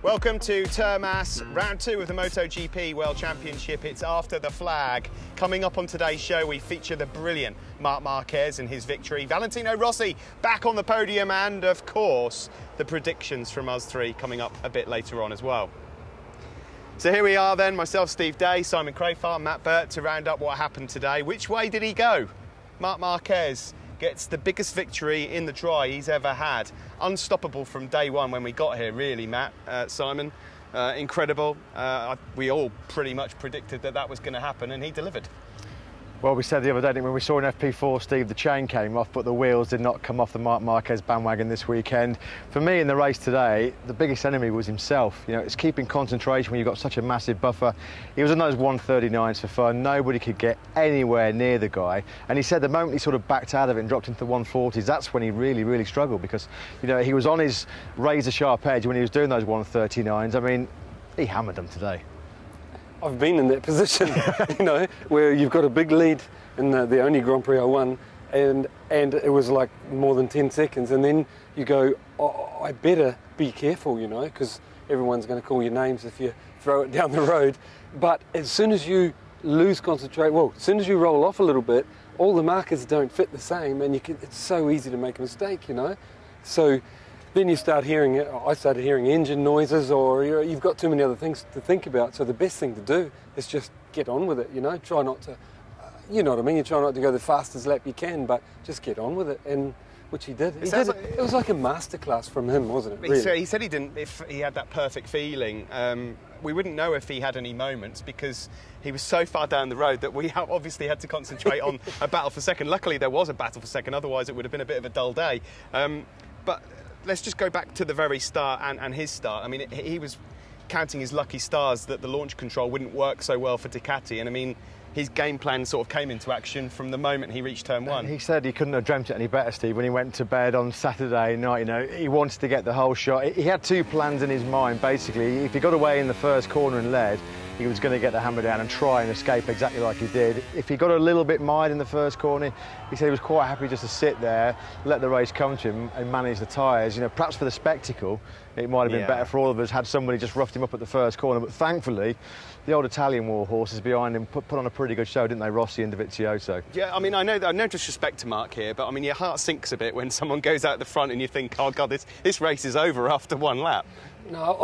Welcome to Termas, round 2 of the MotoGP World Championship. It's after the flag. Coming up on today's show, we feature the brilliant Marc Marquez and his victory, Valentino Rossi back on the podium, and of course, the predictions from us three coming up a bit later on as well. So here we are then, myself, Steve Day, Simon Crafar, Matt Birt, to round up what happened today. Which way did he go? Marc Marquez gets the biggest victory in the dry he's ever had. Unstoppable from day one when we got here, really, Matt, Simon. Incredible. We all pretty much predicted that was going to happen, and he delivered. Well, we said the other day when we saw in FP4, Steve, the chain came off, but the wheels did not come off the Marc Marquez bandwagon this weekend. For me, in the race today, the biggest enemy was himself. You know, it's keeping concentration when you've got such a massive buffer. He was on those 139s for fun. Nobody could get anywhere near the guy. And he said the moment he sort of backed out of it and dropped into the 140s, that's when he really, really struggled, because, you know, he was on his razor-sharp edge when he was doing those 139s. I mean, he hammered them today. I've been in that position, you know, where you've got a big lead in the only Grand Prix I won, and it was like more than 10 seconds, and then you go, oh, I better be careful, you know, because everyone's going to call your names if you throw it down the road. But as soon as you lose concentration, well, as soon as you roll off a little bit, all the markers don't fit the same, and it's so easy to make a mistake, you know. So then you start hearing, I started hearing engine noises, or you've got too many other things to think about. So the best thing to do is just get on with it, you know. Try not to, you know what I mean, you try not to go the fastest lap you can, but just get on with it, and which he did. It was like a masterclass from him, wasn't it? Really? He said he didn't, if he had that perfect feeling, we wouldn't know if he had any moments, because he was so far down the road that we obviously had to concentrate on a battle for second. Luckily, there was a battle for second, otherwise it would have been a bit of a dull day. But let's just go back to the very start and his start. I mean, he was counting his lucky stars that the launch control wouldn't work so well for Ducati. And I mean, his game plan sort of came into action from the moment he reached turn 1. He said he couldn't have dreamt it any better, Steve, when he went to bed on Saturday night. You know, he wanted to get the whole shot. He had 2 plans in his mind, basically. If he got away in the first corner and led, he was going to get the hammer down and try and escape exactly like he did. If he got a little bit mired in the first corner, he said he was quite happy just to sit there, let the race come to him and manage the tyres. You know, perhaps for the spectacle, it might have been better for all of us had somebody just roughed him up at the first corner. But thankfully, the old Italian war horses behind him put on a pretty good show, didn't they, Rossi and Dovizioso? Yeah, I mean, I know no disrespect to Mark here, but I mean, your heart sinks a bit when someone goes out the front and you think, oh God, this race is over after 1 lap. No,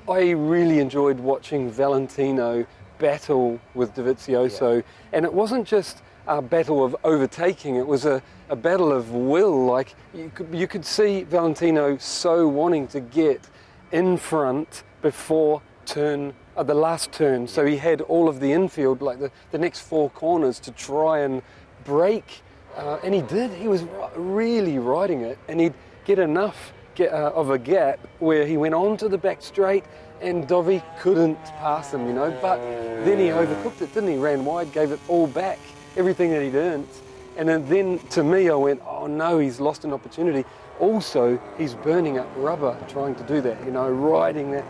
I really enjoyed watching Valentino battle with Dovizioso, and it wasn't just a battle of overtaking, it was a battle of will. Like, you could see Valentino so wanting to get in front before the last turn, so he had all of the infield, like the next 4 corners, to try and break, and he did. He was really riding it, and he'd get enough of a gap where he went on to the back straight, and Dovi couldn't pass him, you know. But then he overcooked it, didn't he? Ran wide, gave it all back, everything that he'd earned. And then to me, I went, oh no, he's lost an opportunity. Also, he's burning up rubber trying to do that, you know, riding that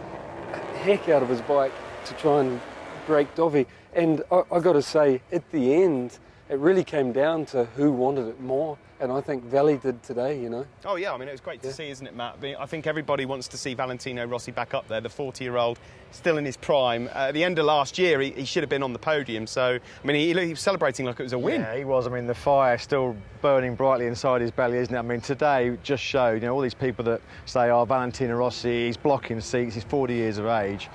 heck out of his bike to try and break Dovi. And I got to say, at the end, it really came down to who wanted it more. And I think Valley did today, you know. Oh, yeah, I mean, it was great to see, isn't it, Matt? I mean, I think everybody wants to see Valentino Rossi back up there, the 40-year-old, still in his prime. At the end of last year, he should have been on the podium. So, I mean, he was celebrating like it was a win. Yeah, he was. I mean, the fire still burning brightly inside his belly, isn't it? I mean, today just showed, you know, all these people that say, oh, Valentino Rossi, he's blocking seats, he's 40 years of age.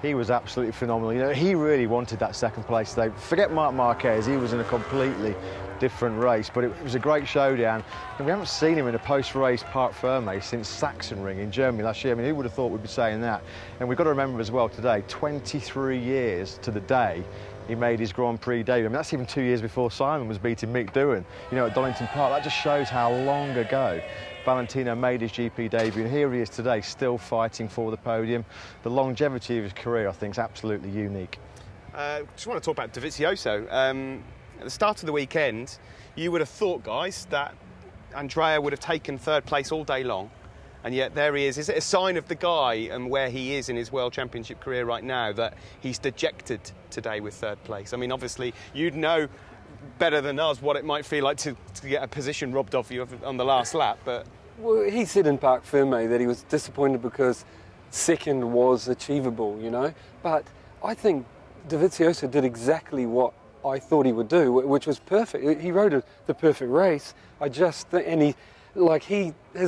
He was absolutely phenomenal. You know, he really wanted that second place today. Forget Marc Marquez, he was in a completely different race, but it was a great showdown. And we haven't seen him in a post-race Parc Ferme since Sachsenring in Germany last year. I mean, who would have thought we'd be saying that? And we've got to remember as well today, 23 years to the day he made his Grand Prix debut. I mean, that's even 2 years before Simon was beating Mick Doohan, you know, at Donington Park. That just shows how long ago Valentino made his GP debut, and here he is today, still fighting for the podium. The longevity of his career, I think, is absolutely unique. Just want to talk about Dovizioso. At the start of the weekend, you would have thought, guys, that Andrea would have taken 3rd place all day long, and yet there he is. Is it a sign of the guy and where he is in his World Championship career right now that he's dejected today with 3rd place? I mean, obviously, you'd know better than us what it might feel like to get a position robbed off you on the last lap, but... Well, he said in Parc Ferme that he was disappointed because second was achievable, you know. But I think Dovizioso did exactly what I thought he would do, which was perfect. He rode the perfect race. His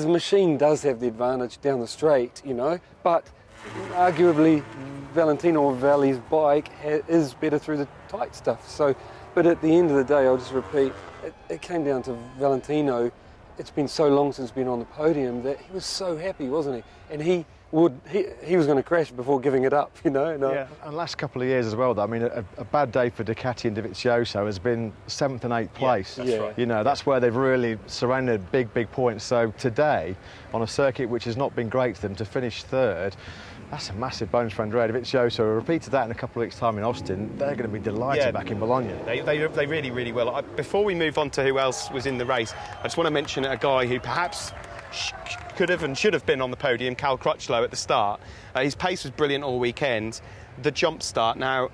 machine does have the advantage down the straight, you know, but arguably Valentino Valli's bike is better through the tight stuff. So, but at the end of the day, I'll just repeat, it came down to Valentino. It's been so long since he's been on the podium that he was so happy, wasn't he? And he was going to crash before giving it up, you know. Yeah, and last couple of years as well, though, I mean, a bad day for Ducati and Dovizioso has been 7th and 8th place. Yeah, that's right. You know, that's where they've really surrendered big points. So today, on a circuit which has not been great to them, to finish 3rd, that's a massive bonus for Andrea Dovizioso. A repeat of that in a couple of weeks' time in Austin, they're going to be delighted back in Bologna. They really will. Before we move on to who else was in the race, I just want to mention a guy who perhaps could have and should have been on the podium, Cal Crutchlow, at the start. His pace was brilliant all weekend. The jump start. Now,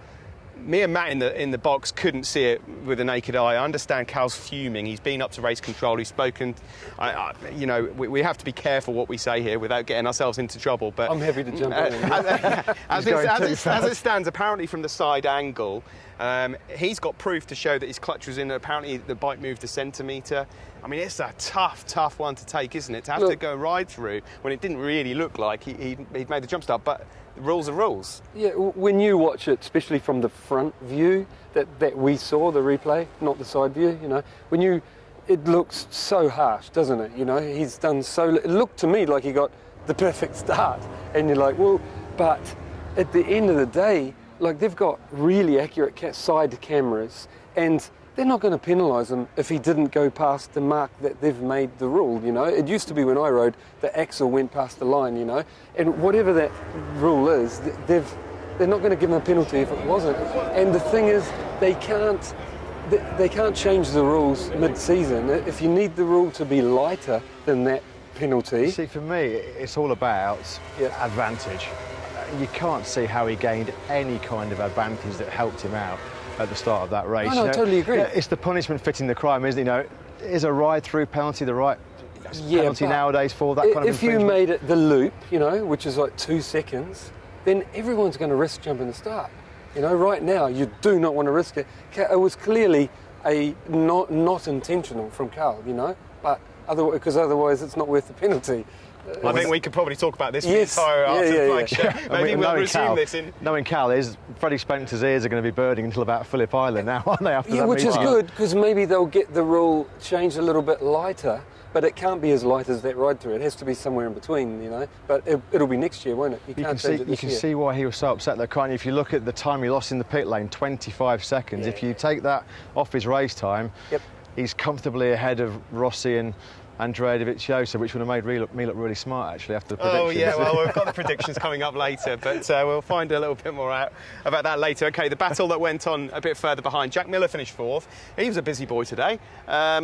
me and Matt in the box couldn't see it with the naked eye. I understand Cal's fuming. He's been up to race control. He's spoken. We have to be careful what we say here without getting ourselves into trouble. But I'm happy to jump in. As it stands, apparently from the side angle, he's got proof to show that his clutch was in. Apparently the bike moved a centimetre. I mean, it's a tough one to take, isn't it? To have to go ride through when it didn't really look like he'd made the jump start. But the rules are rules. Yeah, when you watch it, especially from the front view that we saw, the replay, not the side view, you know, it looks so harsh, doesn't it? You know, he's done it looked to me like he got the perfect start. And you're like, well, but at the end of the day, like, they've got really accurate side cameras, and they're not going to penalise him if he didn't go past the mark that they've made the rule, you know. It used to be when I rode, the axle went past the line, you know. And whatever that rule is, they're not going to give him a penalty if it wasn't. And the thing is, they can't change the rules mid-season. If you need the rule to be lighter than that penalty... See, for me, it's all about advantage. You can't see how he gained any kind of advantage that helped him out at the start of that race. I totally agree. It's the punishment fitting the crime, isn't it? You know, is a ride-through penalty the right penalty nowadays for that kind of infringement? If you made it the loop, you know, which is like 2 seconds, then everyone's going to risk jumping the start. You know, right now, you do not want to risk it. It was clearly not intentional from Carl, you know, but because otherwise it's not worth the penalty. I think we could probably talk about this for the entire flag show. Maybe we'll resume this in... Knowing Cal Freddie Spencer's ears are going to be burning until about Phillip Island now, aren't they? After that which is good, because maybe they'll get the rule changed a little bit lighter, but it can't be as light as that ride through. It has to be somewhere in between, you know. But it'll be next year, won't it? You can't change it this year. You can see why he was so upset, though, can't you? If you look at the time he lost in the pit lane, 25 seconds. If you take that off his race time, he's comfortably ahead of Rossi and Andrea Dovizioso, which would have made me look really smart, actually, after the predictions. Oh, yeah, well, we've got the predictions coming up later, but we'll find a little bit more out about that later. OK, the battle that went on a bit further behind. Jack Miller finished 4th. He was a busy boy today.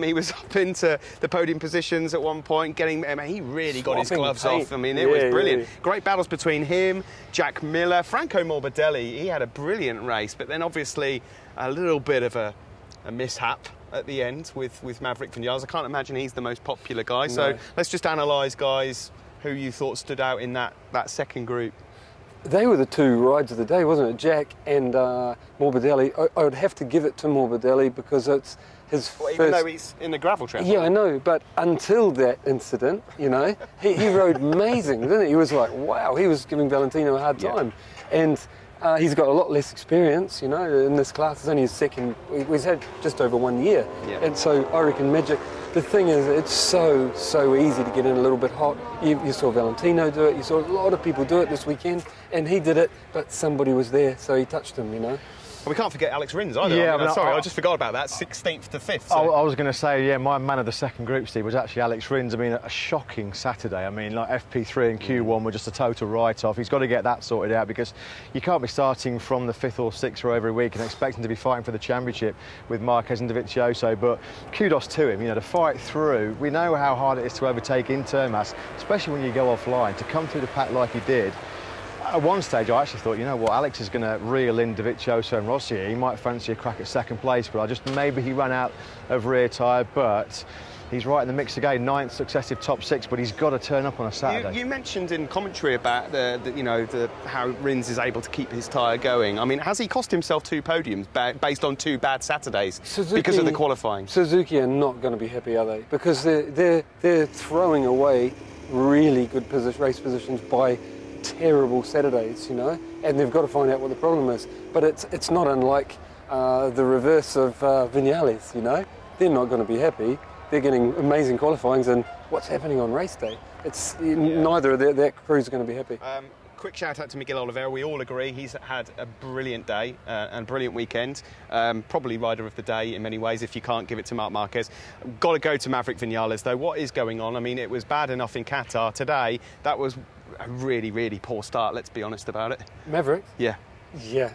He was up into the podium positions at one point, he really got his gloves off. I mean, it was brilliant. Great battles between him, Jack Miller, Franco Morbidelli. He had a brilliant race, but then obviously a little bit of a mishap at the end with Maverick Vinales. I can't imagine he's the most popular guy. No. So let's just analyse, guys, who you thought stood out in that second group. They were the 2 rides of the day, wasn't it? Jack and Morbidelli. I would have to give it to Morbidelli because it's his first... Even though he's in the gravel trap. Yeah, I know, but until that incident, you know, he rode amazing, didn't he? He was like, wow, he was giving Valentino a hard time. And... he's got a lot less experience, you know, in this class. It's only his second. He's had just over 1 year. Yeah. And so I reckon Magic, the thing is, it's so easy to get in a little bit hot. You saw Valentino do it. You saw a lot of people do it this weekend. And he did it, but somebody was there, so he touched him, you know. And we can't forget Alex Rins either. Yeah, I just forgot about that. 16th to 5th. So. I was going to say, my man of the second group, Steve, was actually Alex Rins. I mean, a shocking Saturday. I mean, like FP3 and Q1 were just a total write-off. He's got to get that sorted out because you can't be starting from the 5th or 6th row every week and expecting to be fighting for the championship with Marquez and Dovizioso. But kudos to him, you know, to fight through. We know how hard it is to overtake in Termas, especially when you go offline, to come through the pack like he did. At one stage, I actually thought, you know what, Alex is going to reel in Dovizioso and Rossi. He might fancy a crack at second place, but maybe he ran out of rear tyre. But He's right in the mix again, 9th successive top 6, but he's got to turn up on a Saturday. You mentioned in commentary about how Rins is able to keep his tyre going. I mean, has he cost himself 2 podiums based on 2 bad Saturdays because of the qualifying? Suzuki are not going to be happy, are they? Because they're throwing away really good race positions by terrible Saturdays, you know, and they've got to find out what the problem is. But it's not unlike the reverse of Vinales, you know. They're not going to be happy. They're getting amazing qualifyings, and what's happening on race day? Neither of that crew's going to be happy. Quick shout out to Miguel Oliveira. We all agree he's had a brilliant day and brilliant weekend. Probably rider of the day in many ways if you can't give it to Marc Marquez. Got to go to Maverick Vinales though. What is going on? I mean, it was bad enough in Qatar. Today, that was a really, really poor start. Let's be honest about it. Maverick? Yeah. Yeah.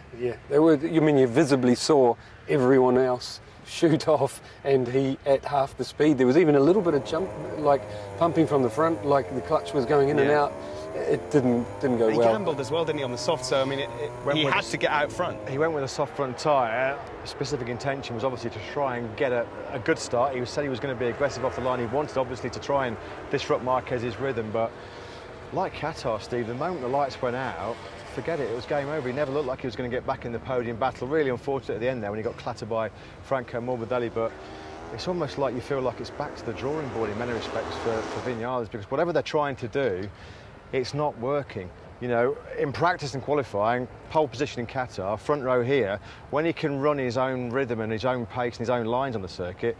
You visibly saw everyone else shoot off, and he at half the speed. There was even a little bit of jump, like pumping from the front, like the clutch was going in and out. It didn't go well. He gambled as well, didn't he, on the soft? So I mean, he had to get out front. He went with a soft front tyre. Specific intention was obviously to try and get a good start. He said he was going to be aggressive off the line. He wanted obviously to try and disrupt Marquez's rhythm, but like Qatar, Steve, the moment the lights went out, forget it, it was game over. He never looked like he was going to get back in the podium battle. Really unfortunate at the end there when he got clattered by Franco Morbidelli, but it's almost like you feel like it's back to the drawing board in many respects for Vinales, because whatever they're trying to do, it's not working. You know, in practice and qualifying, pole position in Qatar, front row here, when he can run his own rhythm and his own pace and his own lines on the circuit,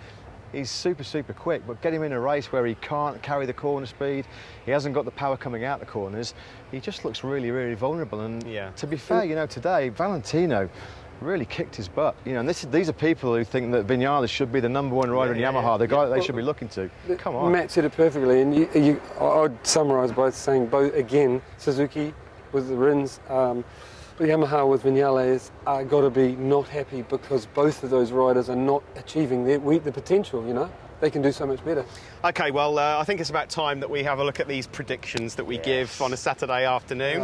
he's super, super quick. But get him in a race where he can't carry the corner speed, he hasn't got the power coming out the corners, he just looks really, really vulnerable. And to be fair, you know, today, Valentino really kicked his butt. You know, and these are people who think that Vinales should be the #1 rider in Yamaha, the guy that they should be looking to. Come on. Matt said it perfectly, and I'd summarise by saying both again. Suzuki with the Rins, Yamaha with Vinales are got to be not happy because both of those riders are not achieving the potential. You know, they can do so much better. Okay, well, I think it's about time that we have a look at these predictions that we give on a Saturday afternoon.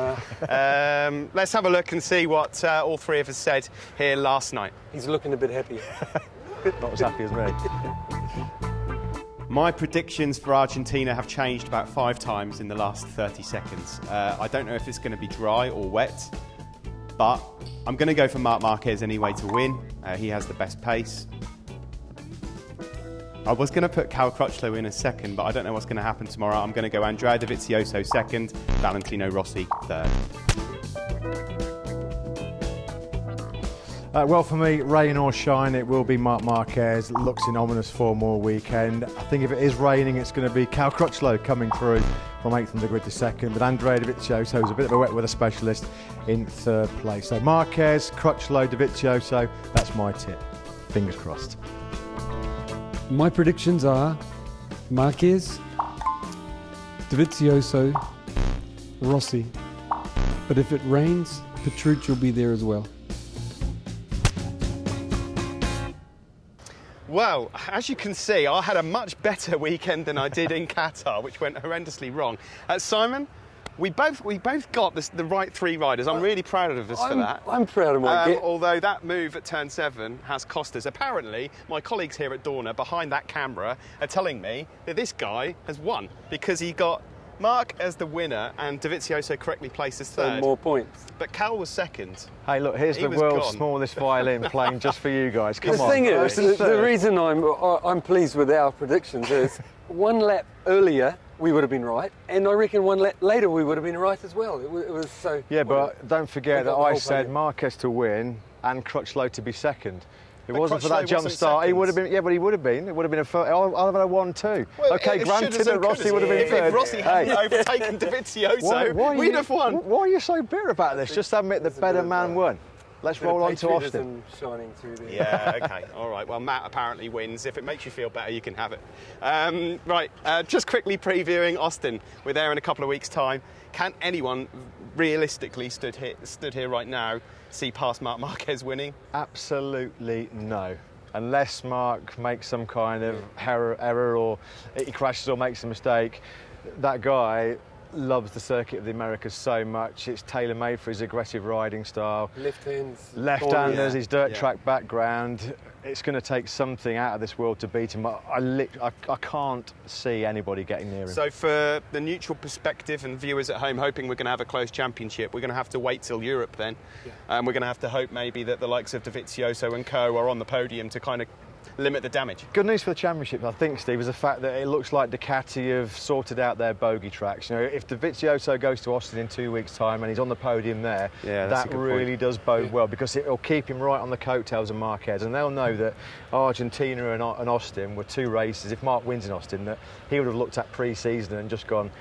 Let's have a look and see what all three of us said here last night. He's looking a bit happy. Not as happy as me. My predictions for Argentina have changed about 5 times in the last 30 seconds. I don't know if it's going to be dry or wet, but I'm going to go for Marc Marquez anyway to win. He has the best pace. I was going to put Cal Crutchlow in a second, but I don't know what's going to happen tomorrow. I'm going to go Andrea Dovizioso second, Valentino Rossi third. Well, for me, rain or shine, it will be Marc Marquez. Looks in ominous form all weekend. I think if it is raining, it's going to be Cal Crutchlow coming through from 8th on the grid to second, but Andrea Dovizioso is a bit of a wet weather specialist in third place. So Marquez, Crutchlow, Dovizioso, that's my tip. Fingers crossed. My predictions are Marquez, Dovizioso, Rossi. But if it rains, Petrucci will be there as well. Well, as you can see, I had a much better weekend than I did in Qatar, which went horrendously wrong. Simon, we both got the right 3 riders. I'm really proud of us for that. I'm proud of my get. Although that move at turn 7 has cost us. Apparently, my colleagues here at Dorna, behind that camera, are telling me that this guy has won because he got Marc as the winner and Dovizioso correctly placed as third. More points. But Cal was second. Hey, look, here's the world's smallest violin playing just for you guys. Come on. The thing is, the reason I'm pleased with our predictions is 1 lap earlier we would have been right, and I reckon 1 lap later we would have been right as well. It was so. Yeah, but don't forget that I said Marquez to win and Crutchlow to be second. If it wasn't for that jump start, he would have been. Yeah, but he would have been. It would have been a. I'll have had a 1-2. Well, okay, granted that Rossi would have been third. If Rossi hadn't overtaken Dovizioso, we'd have won. Why are you so bitter about this? Just admit the better man won. Let's roll on to Austin. Shining through there. Yeah, okay, all right. Well, Matt apparently wins. If it makes you feel better, you can have it. Right, just quickly previewing Austin. We're there in a couple of weeks' time. Can anyone realistically stood here right now see past Marc Marquez winning? Absolutely no. Unless Marc makes some kind of error or he crashes or makes a mistake. That guy, loves the circuit of the Americas so much. It's tailor-made for his aggressive riding style. Left-handers, his dirt track background. It's going to take something out of this world to beat him. I can't see anybody getting near him. So for the neutral perspective and viewers at home hoping we're going to have a close championship, we're going to have to wait till Europe then. And we're going to have to hope maybe that the likes of Dovizioso and co are on the podium to kind of limit the damage. Good news for the championship, I think, Steve, is the fact that it looks like Ducati have sorted out their bogey tracks. You know, if Dovizioso goes to Austin in 2 weeks' time and he's on the podium there, that really does bode well, because it'll keep him right on the coattails of Marquez, and they'll know that Argentina and Austin were 2 races. If Mark wins in Austin, that he would have looked at pre-season and just gone,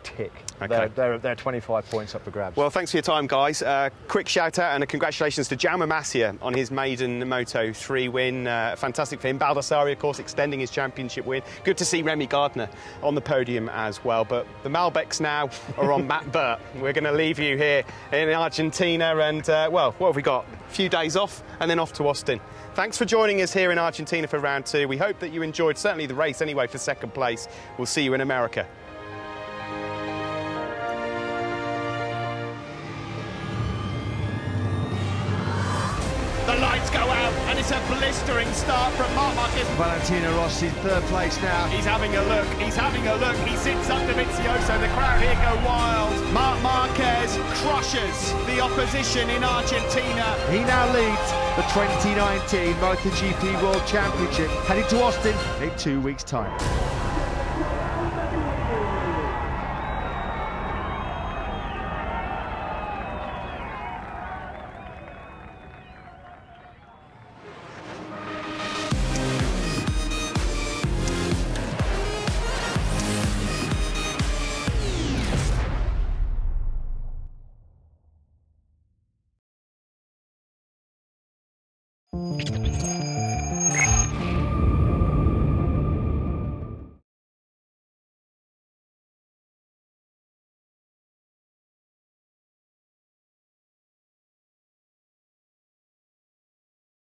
tick. Okay. They're 25 points up for grabs. Well, thanks for your time, guys. Quick shout out and a congratulations to Jaume Masia on his maiden Moto3 win. Fantastic for him. Baldassarri, of course, extending his championship win. Good to see Remy Gardner on the podium as well. But the Malbecs now are on Matt Birt. We're going to leave you here in Argentina and, well, what have we got? A few days off and then off to Austin. Thanks for joining us here in Argentina for round 2. We hope that you enjoyed certainly the race anyway for second place. We'll see you in America. The lights go out and it's a blistering start from Marquez. Valentino Rossi's 3rd place now. He's having a look, he's having a look. He sits up Dovizioso, the crowd here go wild. Marquez crushes the opposition in Argentina. He now leads the 2019 MotoGP World Championship, heading to Austin in 2 weeks' time.